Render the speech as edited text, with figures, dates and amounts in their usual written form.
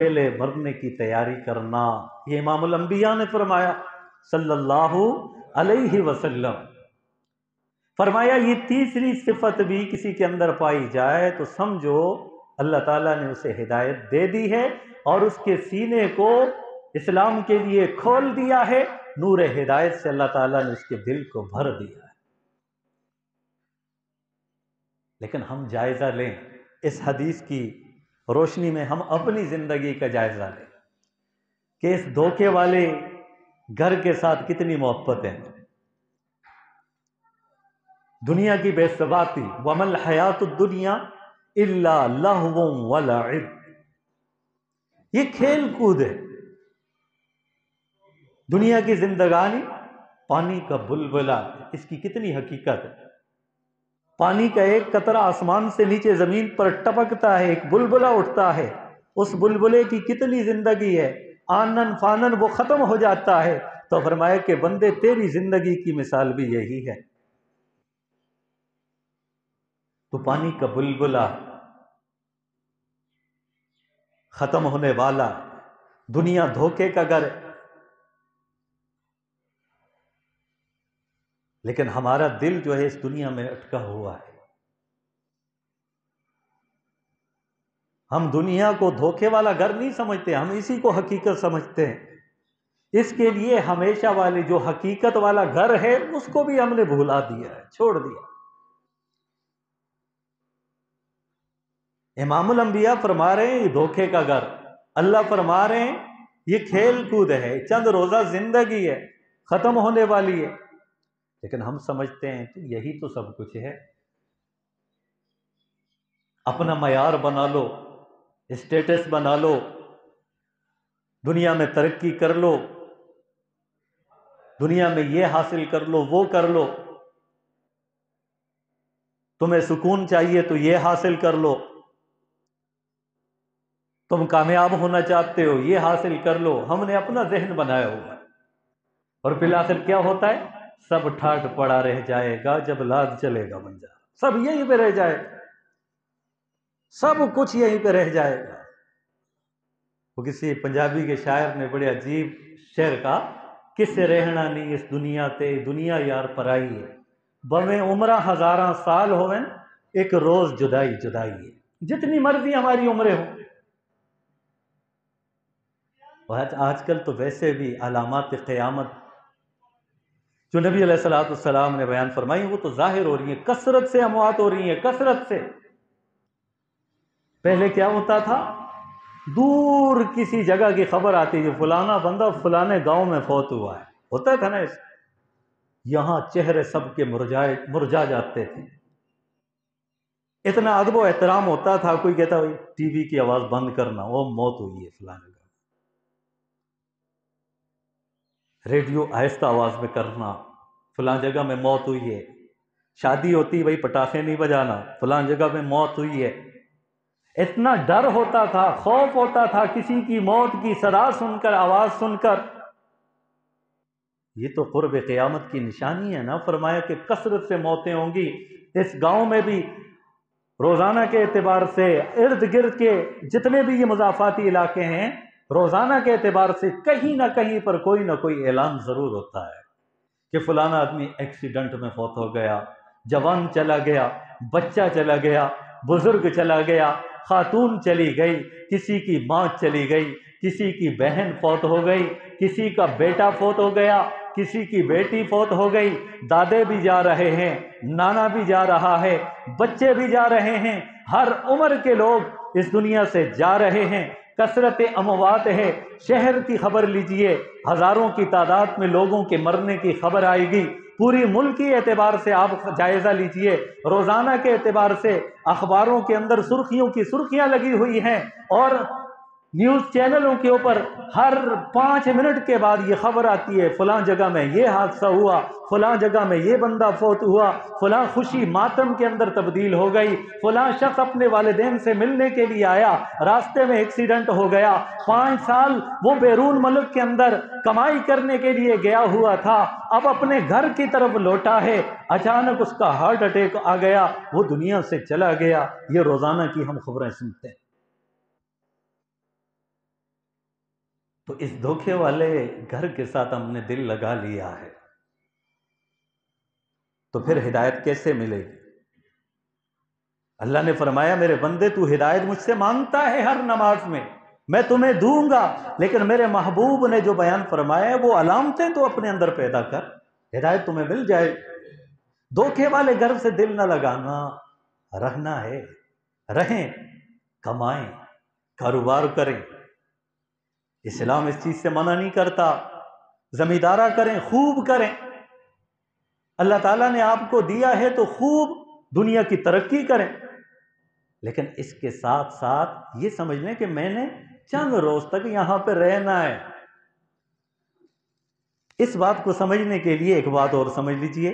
پہلے مرنے کی تیاری کرنا، یہ امام الانبیاء نے فرمایا صلی اللہ علیہ وسلم۔ فرمایا یہ تیسری صفت بھی کسی کے اندر پائی جائے تو سمجھو اللہ تعالیٰ نے اسے ہدایت دے دی ہے اور اس کے سینے کو اسلام کے لیے کھول دیا ہے، نور ہدایت سے اللہ تعالیٰ نے اس کے دل کو بھر دیا ہے۔ لیکن ہم جائزہ لیں، اس حدیث کی روشنی میں ہم اپنی زندگی کا جائزہ لیں کہ اس دھوکے والے گھر کے ساتھ کتنی محبت ہے۔ دنیا کی بے ثباتی، وَمَا الْحَيَاةُ الدُّنْيَا إِلَّا لَهْوٌ وَلَعِبٌ، یہ کھیل کود ہے۔ دنیا کی زندگانی پانی کا بلبلا، اس کی کتنی حقیقت ہے۔ پانی کا ایک قطرہ آسمان سے نیچے زمین پر ٹپکتا ہے، ایک بلبلا اٹھتا ہے، اس بلبلے کی کتنی زندگی ہے، آنن فانن وہ ختم ہو جاتا ہے۔ تو فرمایا کہ بندے تیری زندگی کی مثال بھی یہی ہے، تو پانی کا بلبلا ختم ہونے والا، دنیا دھوکے کا گھر ہے، لیکن ہمارا دل جو ہے اس دنیا میں اٹکا ہوا ہے۔ ہم دنیا کو دھوکے والا گھر نہیں سمجھتے، ہم اسی کو حقیقت سمجھتے ہیں۔ اس کے لیے ہمیشہ والے جو حقیقت والا گھر ہے اس کو بھی ہم نے بھولا دیا ہے، چھوڑ دیا۔ امام الانبیاء فرما رہے ہیں یہ دھوکے کا گھر، اللہ فرما رہے ہیں یہ کھیل کود ہے، چند روزہ زندگی ہے، ختم ہونے والی ہے، لیکن ہم سمجھتے ہیں کہ یہی تو سب کچھ ہے۔ اپنا معیار بنا لو، اسٹیٹس بنا لو، دنیا میں ترقی کر لو، دنیا میں یہ حاصل کر لو وہ کر لو، تمہیں سکون چاہیے تو یہ حاصل کر لو، تم کامیاب ہونا چاہتے ہو یہ حاصل کر لو۔ ہم نے اپنا ذہن بنایا ہوا ہے، اور بالآخر کیا ہوتا ہے؟ سب ٹھاٹ پڑا رہ جائے گا جب لاد چلے گا بنجا، سب یہیں پہ رہ جائے گا، سب کچھ یہیں پہ رہ جائے گا۔ وہ کسی پنجابی کے شاعر نے بڑے عجیب شعر کہا، کس سے رہنا نہیں اس دنیا تے، دنیا یار پرائی ہے، بویں عمرہ ہزاراں سال ہوئیں ایک روز جدائی جدائی ہے۔ جتنی مرضی ہماری عمریں ہوں، آج کل تو ویسے بھی علامات قیامت جو نبی علیہ السلام نے بیان فرمائی وہ تو ظاہر ہو رہی ہیں، کثرت سے اموات ہو رہی ہیں، کثرت سے۔ پہلے کیا ہوتا تھا؟ دور کسی جگہ کی خبر آتی تھی فلانا بندہ فلانے گاؤں میں فوت ہوا ہے، ہوتا تھا نا اس، یہاں چہرے سب کے مرجا جاتے تھے، اتنا ادب و احترام ہوتا تھا، کوئی کہتا ٹی وی کی آواز بند کرنا، وہ موت ہوئی ہے فلانے گاؤں، ریڈیو آہستہ آواز میں کرنا، فلاں جگہ میں موت ہوئی ہے، شادی ہوتی بھائی پٹاخے نہیں بجانا، فلاں جگہ میں موت ہوئی ہے۔ اتنا ڈر ہوتا تھا، خوف ہوتا تھا کسی کی موت کی صدا سن کر، آواز سن کر۔ یہ تو قرب قیامت کی نشانی ہے نا، فرمایا کہ کثرت سے موتیں ہوں گی اس گاؤں میں بھی، روزانہ کے اعتبار سے ارد گرد کے جتنے بھی یہ مضافاتی علاقے ہیں، روزانہ کے اعتبار سے کہیں نہ کہیں پر کوئی نہ کوئی اعلان ضرور ہوتا ہے کہ فلانا آدمی ایکسیڈنٹ میں فوت ہو گیا، جوان چلا گیا، بچہ چلا گیا، بزرگ چلا گیا، خاتون چلی گئی، کسی کی ماں چلی گئی، کسی کی بہن فوت ہو گئی، کسی کا بیٹا فوت ہو گیا، کسی کی بیٹی فوت ہو گئی، دادے بھی جا رہے ہیں، نانا بھی جا رہا ہے، بچے بھی جا رہے ہیں، ہر عمر کے لوگ اس دنیا سے جا رہے ہیں، کثرت اموات ہے۔ شہر کی خبر لیجئے، ہزاروں کی تعداد میں لوگوں کے مرنے کی خبر آئے گی، پوری ملکی اعتبار سے آپ جائزہ لیجئے، روزانہ کے اعتبار سے اخباروں کے اندر سرخیوں کی سرخیاں لگی ہوئی ہیں، اور نیوز چینلوں کے اوپر ہر 5 منٹ کے بعد یہ خبر آتی ہے فلاں جگہ میں یہ حادثہ ہوا، فلاں جگہ میں یہ بندہ فوت ہوا، فلاں خوشی ماتم کے اندر تبدیل ہو گئی، فلاں شخص اپنے والدین سے ملنے کے لیے آیا، راستے میں ایکسیڈنٹ ہو گیا، 5 سال وہ بیرون ملک کے اندر کمائی کرنے کے لیے گیا ہوا تھا، اب اپنے گھر کی طرف لوٹا ہے، اچانک اس کا ہارٹ اٹیک آ گیا، وہ دنیا سے چلا گیا۔ یہ روزانہ کی ہم خبریں سنتے ہیں۔ تو اس دھوکے والے گھر کے ساتھ ہم نے دل لگا لیا ہے، تو پھر ہدایت کیسے ملے گی؟ اللہ نے فرمایا میرے بندے تو ہدایت مجھ سے مانگتا ہے ہر نماز میں تمہیں دوں گا، لیکن میرے محبوب نے جو بیان فرمایا ہے وہ علامتیں تو اپنے اندر پیدا کر، ہدایت تمہیں مل جائے۔ دھوکے والے گھر سے دل نہ لگانا، رہنا ہے، رہیں، کمائیں، کاروبار کریں، اسلام اس چیز سے منع نہیں کرتا، زمیندارہ کریں، خوب کریں، اللہ تعالیٰ نے آپ کو دیا ہے تو خوب دنیا کی ترقی کریں، لیکن اس کے ساتھ ساتھ یہ سمجھ لیں کہ میں نے چند روز تک یہاں پہ رہنا ہے۔ اس بات کو سمجھنے کے لیے ایک بات اور سمجھ لیجئے،